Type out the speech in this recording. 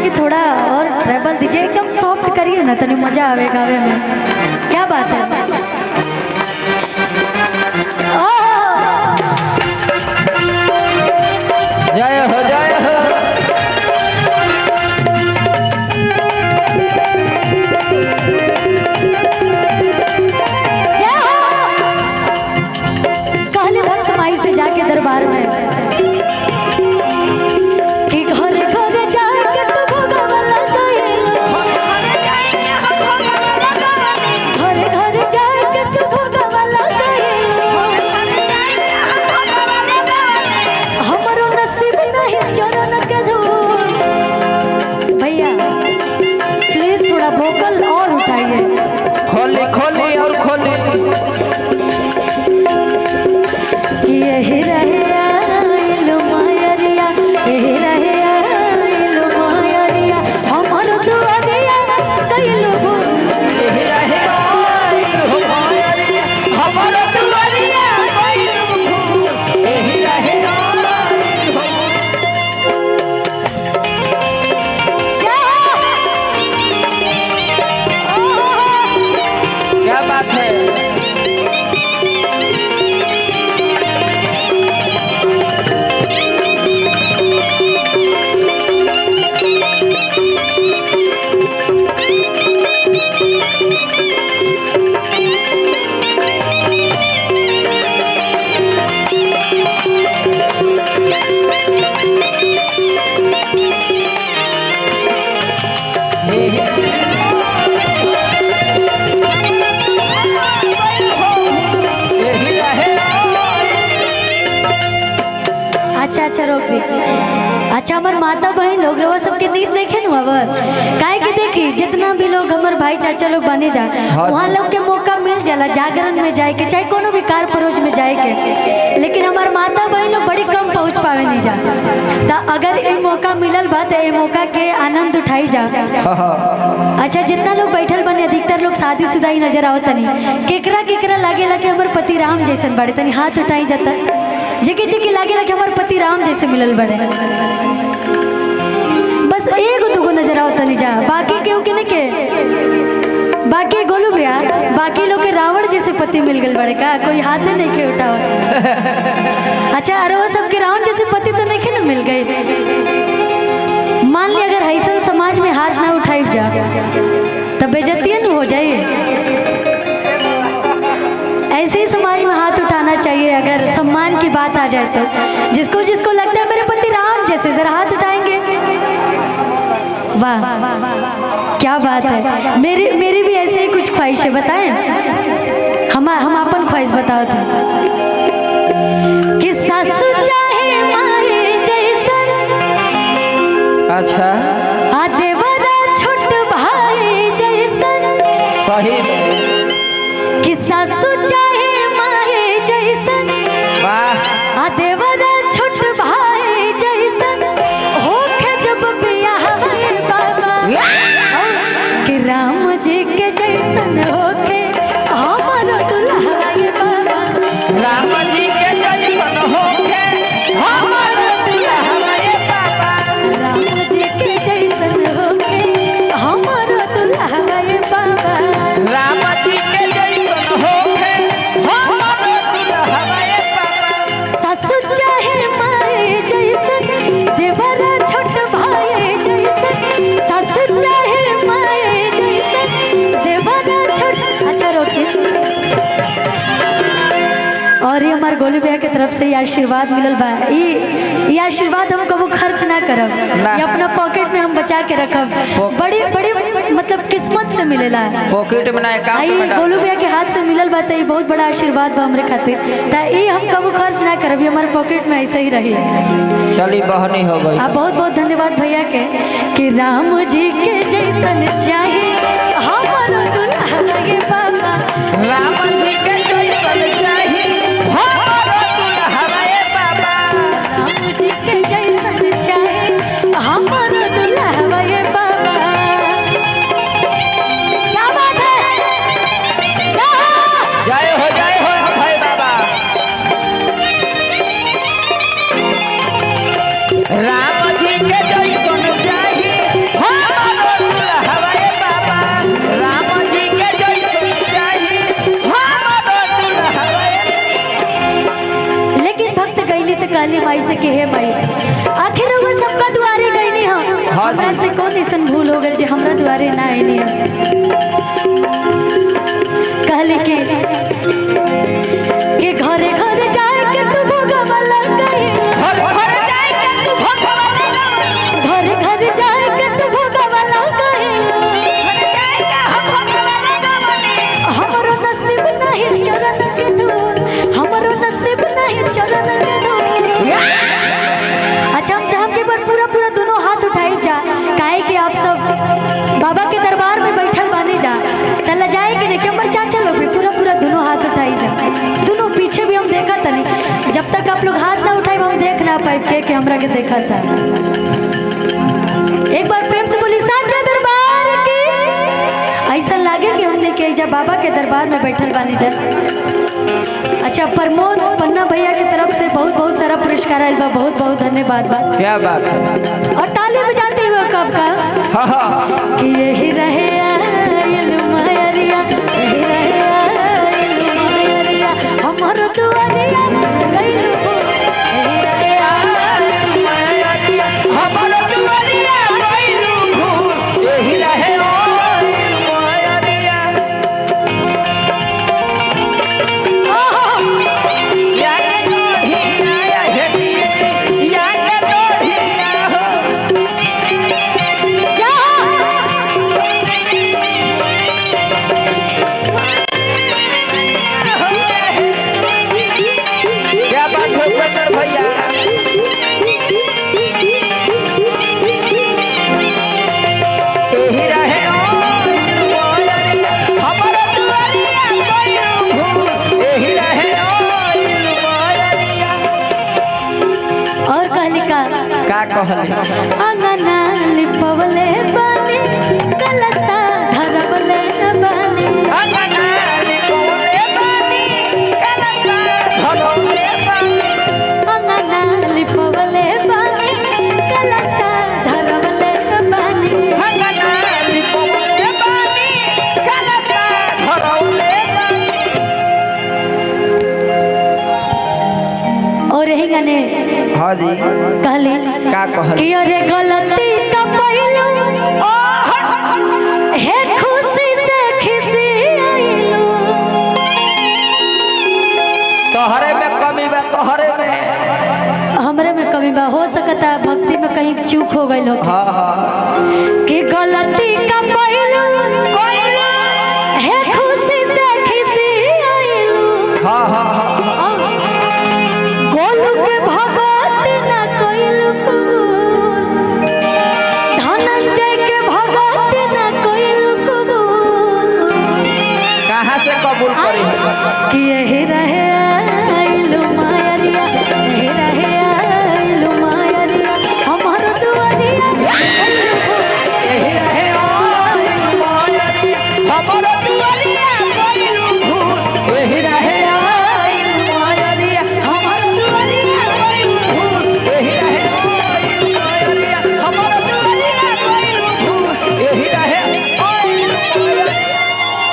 कि थोड़ा और ट्रैवल दीजिए, एकदम सॉफ्ट करिए ना, तनी मजा आवे गावे में। क्या बात है। जय हो जय हो। कहले भक्त माई से जाके दरबार में कि घरे घरे जाके तू भोगवला गइल, घरे घरे जाके तू भोगवला गइल, हमरो नसीब नहीं चरण के धूल। भैया प्लीज थोड़ा वोकल और उठाइए। खोली खोली और खोली। यही रहे आइल मायरिया, यही रहे आइल मायरिया, हमर दुआरिया कइलू भूल। यही रहे आइल मायरिया, हमर दुआरिया कइलू भूल। यही रहे क्या बात है। अच्छा अच्छा रोक दी। अच्छा हमार माता बहन लोग रवा सबके नींद नहीं खेन आवत काहे कि देखी जितना भी लोग हमार भाई चाचा लोग बने जा वहाँ लोग के मौका मिल जाला जागरण में जाए के, चाहे कोनो भी कार परोज में जाए के, लेकिन हमार माता बहन लोग बड़ी कम पहुँच पावे नहीं जा। तो अगर ये मौका मिलल बा तो ये मौका के आनंद उठाई जा। अच्छा जितना लोग बैठल बने अधिकतर लोग शादीशुदा ही नजर आवत नहीं। केकरा केकरा लागेला कि हमार पति राम जैसन बड़े, तनी हाथ उठाई जाता। जेके जेके लागेला कि हमार पति राम जैसे मिलल बड़े। बस एगो दुगो नजर आवत नहीं जा, बाकी केहू के नहीं के। बाकी गोलू भैया बाकी लोग के रावण जैसे पति मिल गल बड़े का, कोई हाथे नहीं के उठावा। अच्छा अरे वो सबके रावण जैसे पति तो नहीं के ना मिल गए। मान ली अगर ऐसा समाज में हाथ ना उठाई जा तब बेइज्जती न हो जाए। ऐसे ही समाज में हाथ उठाना चाहिए अगर सम्मान की बात आ जाए तो। जिसको जिसको लगता है मेरे पति राम जैसे जरा हाथ उठाएंगे। वाह क्या बात है। मेरी भी ऐसे ही कुछ ख्वाहिशें बताएं। हम अपन ख्वाहिश बताओ थे कि सासू चाहे माए जैसन, अच्छा आ देवरा छोट भाई जैसन, सही में कि सासू चाहे माए जैसन, वाह आ देवरा छोट भाई जैसन, होखे जब बियाह होए बाबा, कि राम जी के जैसन होखे हमर दुल्हा ये बाबा। राम जी के जैसन होके हमर दुल्हा ये बाबा। राम जी के जैसन होखे हमर दुल्हा ये बाबा। राम जी के जैसन होके हमर दुल्हा ये बाबा। सासू चाहे माए जैसन, देवरा छोट भाई जैसन, सासू चाहे माए जैसन, देवरा छोट। अच्छा रोके। और ये हमारे गोलू भैया की तरफ से ये आशीर्वाद मिलल बा। ये आशीर्वाद हम कबो खर्च ना करब, ये अपना पॉकेट में हम बचा के रखब। बड़ी बड़ी मतलब किस्मत से मिलेला। पॉकेट में ना अकाउंट में डाल। गोलू भैया के हाथ से मिलल बा, ये बहुत बड़ा आशीर्वाद बा हमरे खातिर। तो ये हम कबो खर्च ना करब, ये हमारे पॉकेट में ऐसे ही रही। चली बहनी हो गई। आप बहुत बहुत धन्यवाद भैया के कि राम जी के जैसन चाहिए हमर दुल्हा ये बाबा। राम जी के जैसन चाहिए हमर दुल्हा ये बाबा। राम जी के जैसन चाहिए हमर दुल्हा ये बाबा। क्या बात है। जय हो भाई बाबा। राम जी के जैसन चाहिए कौन ऐसा भूल हो गई जो हमरा द्वारे ना आइली कहली कि घरे घरे जाए के तू भोगवा लगाई घर घर जाए के तू भगवा लगाई घरे घरे जाए के तू भोगवा लगाई घर जाए के हम भगवा लगावनी हमरो नसीब नहीं चरण के दूर हमरो नसीब नहीं चरण के दूर अच्छा हम चाहब के बार पूरा पूरा दोनों हाथ उठाई जा काहे कि आप सब बाबा के दरबार में बैठल बानी जा तला जाए कि नहीं कि हमारे चाचा लोग भी पूरा पूरा दोनों हाथ उठाई जा दोनों पीछे भी हम देखा तनी जब तक आप लोग हाथ ना उठाए हम देख ना पाए के हमरा के देखा था एक बार प्रेम से बोली साचा दरबार की ऐसा लागे कि हमने के जा बाबा के दरबार में बैठल बानी जा अच्छा प्रमोद पन्ना भैया की तरफ से बहुत बहुत सारा पुरस्कार आयल बा बहुत बहुत धन्यवाद बा क्या बात है और ताली बजाते हुए कब का कि यही रहे आयल मायरिया यही रहे आयल मायरिया हमर दुआरिया गइलू यही रहे आयल मायरिया हमर दुआरिया गइलू यही रहे ओइल मायरिया या के दोहिया या हे या के दोहिया हो जा क्या बात है उपेंद्र भैया यही रहे ओइल मायरिया हमर दुआरिया गइलू यही रहे ओइल मायरिया और कहली का का कहले अंगना लिपवले बानी कलसा धरवले बानी अंगनाली कोले बानी कलसा धरौले बानी अंगना लिपवले बानी कलसा धरवले बानी अंगनाली कोले बानी कलसा धरौले बानी और यही गाने हां जी कहली का कहले कि अरे गलती का पहलू हे खुशी से खिसी आइलू तोहरे में कमी बा तोहरे में हमरे में कमी बा हो सकता है भक्ति में कहीं चूक हो गई लोग हां हां कि गलती का पहलू कोइला हे खुशी से खिसी आइलू हां हां गोलू के भगवती ना कोइलू कबूल धनंजय के भगवती ना कोइलू कबूल कहां से कबूल करी कि यही रहे